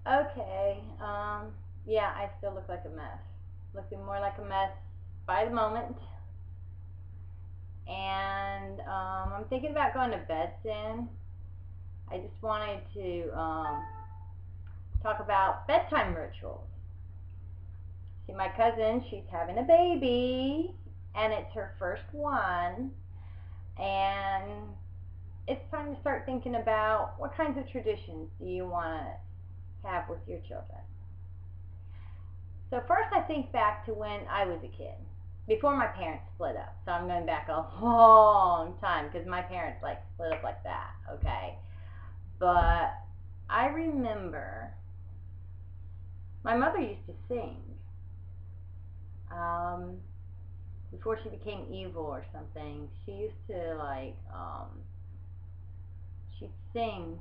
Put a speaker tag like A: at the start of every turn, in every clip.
A: Okay. Yeah, I still look like a mess. Looking more like a mess by the moment. And I'm thinking about going to bed soon. I just wanted to talk about bedtime rituals. See, my cousin, she's having a baby, and it's her first one. And it's time to start thinking about what kinds of traditions do you want to have with your children. So first I think back to when I was a kid, before my parents split up. So I'm going back a long time because my parents like split up like that, okay? But I remember my mother used to sing um, before she became evil or something. She used to she'd sing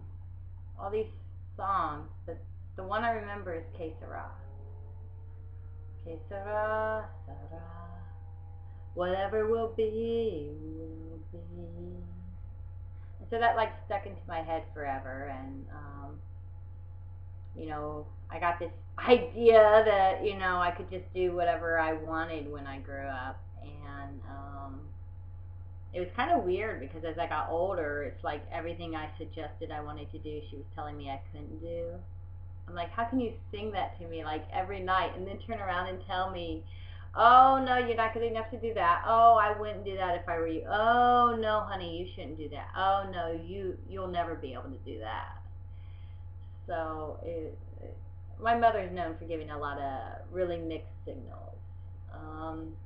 A: all these songs, but the one I remember is Que Sera. Que Sera, Sera. Whatever will be, will be. And so that like stuck into my head forever. And I got this idea that I could just do whatever I wanted when I grew up. And it was kind of weird because as I got older, it's like everything I suggested I wanted to do, she was telling me I couldn't do. I'm like, how can you sing that to me like every night and then turn around and tell me, oh no, you're not good enough to do that. Oh, I wouldn't do that if I were you. Oh no, honey, you shouldn't do that. Oh no, you'll never be able to do that. So my mother's known for giving a lot of really mixed signals. Um,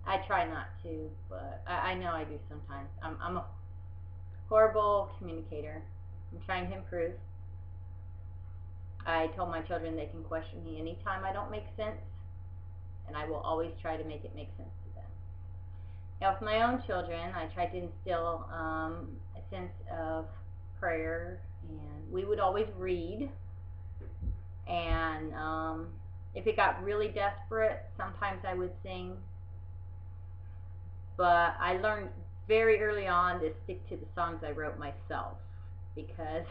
A: I try not to, but I know I do sometimes. I'm a horrible communicator. I'm trying to improve. I told my children they can question me anytime I don't make sense, and I will always try to make it make sense to them. Now, with my own children, I tried to instill a sense of prayer, and we would always read. And if it got really desperate, sometimes I would sing. But I learned very early on to stick to the songs I wrote myself because,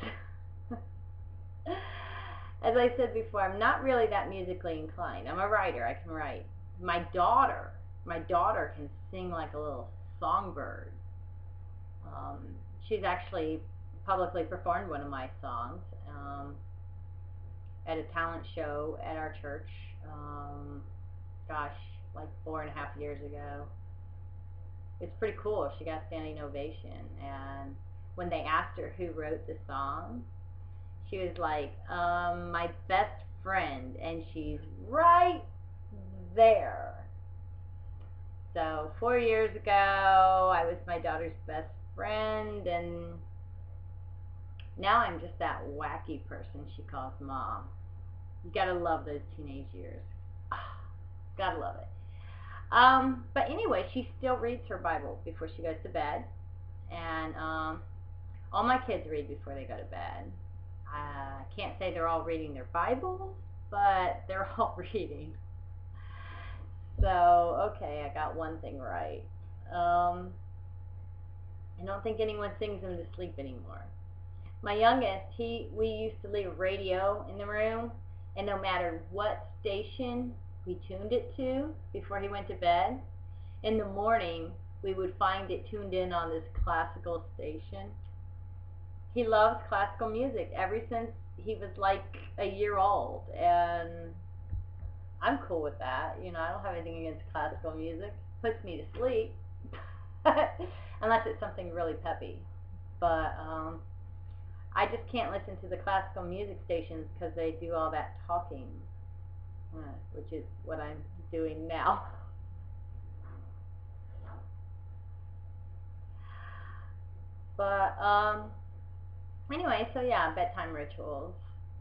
A: as I said before, I'm not really that musically inclined. I'm a writer. I can write. My daughter can sing like a little songbird. Um, she's actually publicly performed one of my songs at a talent show at our church. Gosh, like 4.5 years ago. It's pretty cool. She got standing ovation, and when they asked her who wrote the song, she was like, my best friend, and she's right there. So 4 years ago, I was my daughter's best friend, and now I'm just that wacky person she calls mom. You gotta love those teenage years. Gotta love it. But anyway, she still reads her Bible before she goes to bed, and all my kids read before they go to bed. I can't say they're all reading their Bibles, but they're all reading. So, okay, I got one thing right. I don't think anyone sings them to sleep anymore. My youngest, we used to leave a radio in the room, and no matter what station we tuned it to before he went to bed, in the morning we would find it tuned in on this classical station. He loves classical music ever since he was like a year old, and I'm cool with that. I don't have anything against classical music. It puts me to sleep, unless it's something really peppy. But I just can't listen to the classical music stations because they do all that talking, which is what I'm doing now. But anyway, so yeah, bedtime rituals.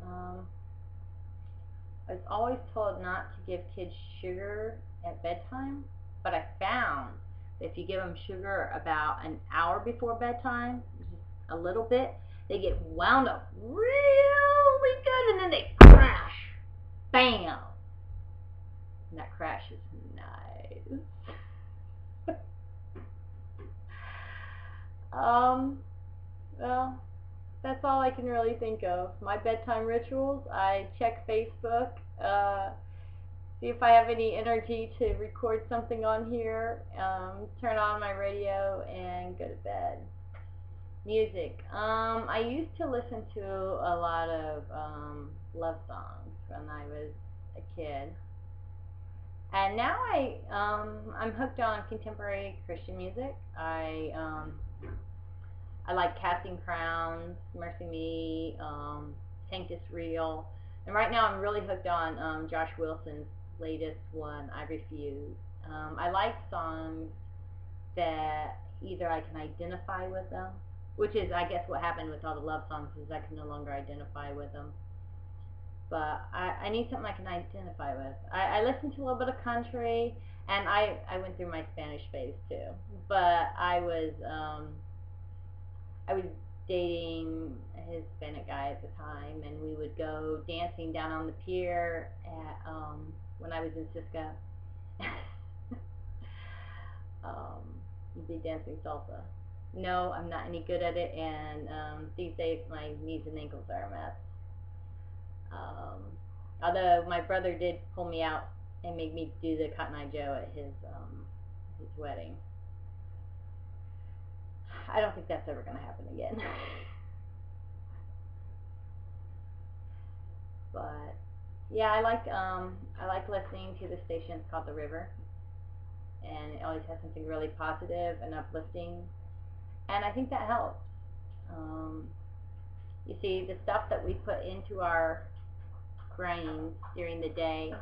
A: I was always told not to give kids sugar at bedtime, but I found that if you give them sugar about an hour before bedtime, just a little bit, they get wound up really good, and then they crash. Bam! And that crash is nice. Well, that's all I can really think of. My bedtime rituals. I check Facebook, see if I have any energy to record something on here, turn on my radio, and go to bed. Music. I used to listen to a lot of love songs when I was a kid, and now I'm hooked on contemporary Christian music. I like Casting Crowns, Mercy Me, Sanctus Real, and right now I'm really hooked on Josh Wilson's latest one, I Refuse. I like songs that either I can identify with them, which is I guess what happened with all the love songs is I can no longer identify with them. But I need something I can identify with. I listen to a little bit of country, and I went through my Spanish phase too. But I was dating a Hispanic guy at the time, and we would go dancing down on the pier at, when I was in Cisco. You'd be dancing salsa. No, I'm not any good at it, and these days my knees and ankles are a mess. Although my brother did pull me out and make me do the Cotton Eye Joe at his wedding. I don't think that's ever going to happen again. But yeah, I like listening to the station. It's called The River, and it always has something really positive and uplifting, and I think that helps. You see, the stuff that we put into our brains during the day,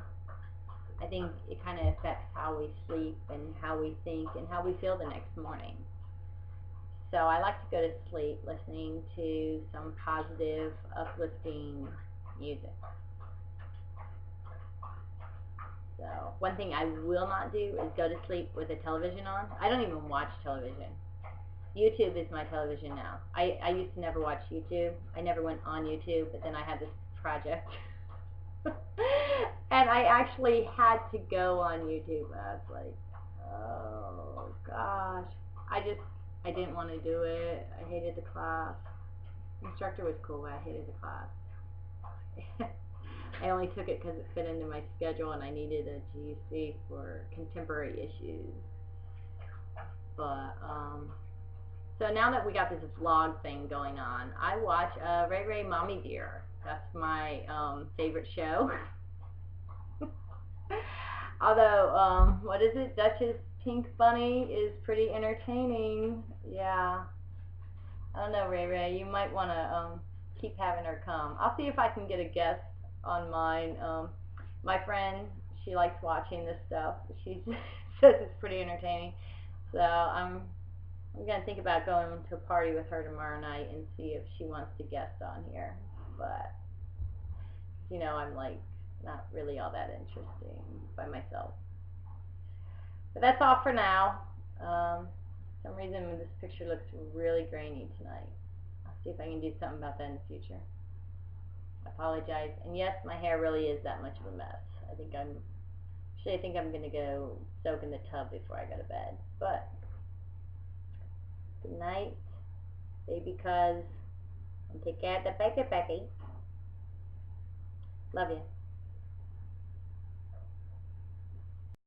A: I think it kind of affects how we sleep and how we think and how we feel the next morning. So I like to go to sleep listening to some positive, uplifting music. So one thing I will not do is go to sleep with the television on. I don't even watch television. YouTube is my television now. I used to never watch YouTube. I never went on YouTube, but then I had this project. And I actually had to go on YouTube. I was like, oh gosh. I didn't want to do it. I hated the class. The instructor was cool, but I hated the class. I only took it because it fit into my schedule and I needed a GC for contemporary issues. But, so now that we got this vlog thing going on, I watch Ray Ray Mommy Dear. That's my favorite show. Although, what is it? Duchess Pink Bunny is pretty entertaining. Yeah. I don't know, Ray Ray. You might want to keep having her come. I'll see if I can get a guest on mine. My friend, she likes watching this stuff. She says it's pretty entertaining. So I'm going to think about going to a party with her tomorrow night and see if she wants to guest on here. But, you know, I'm like not really all that interesting by myself. But that's all for now. For some reason this picture looks really grainy tonight. I'll see if I can do something about that in the future. I apologize. And yes, my hair really is that much of a mess. I think I'm going to go soak in the tub before I go to bed. But good night, baby cuz, and take care of the baby. Love you.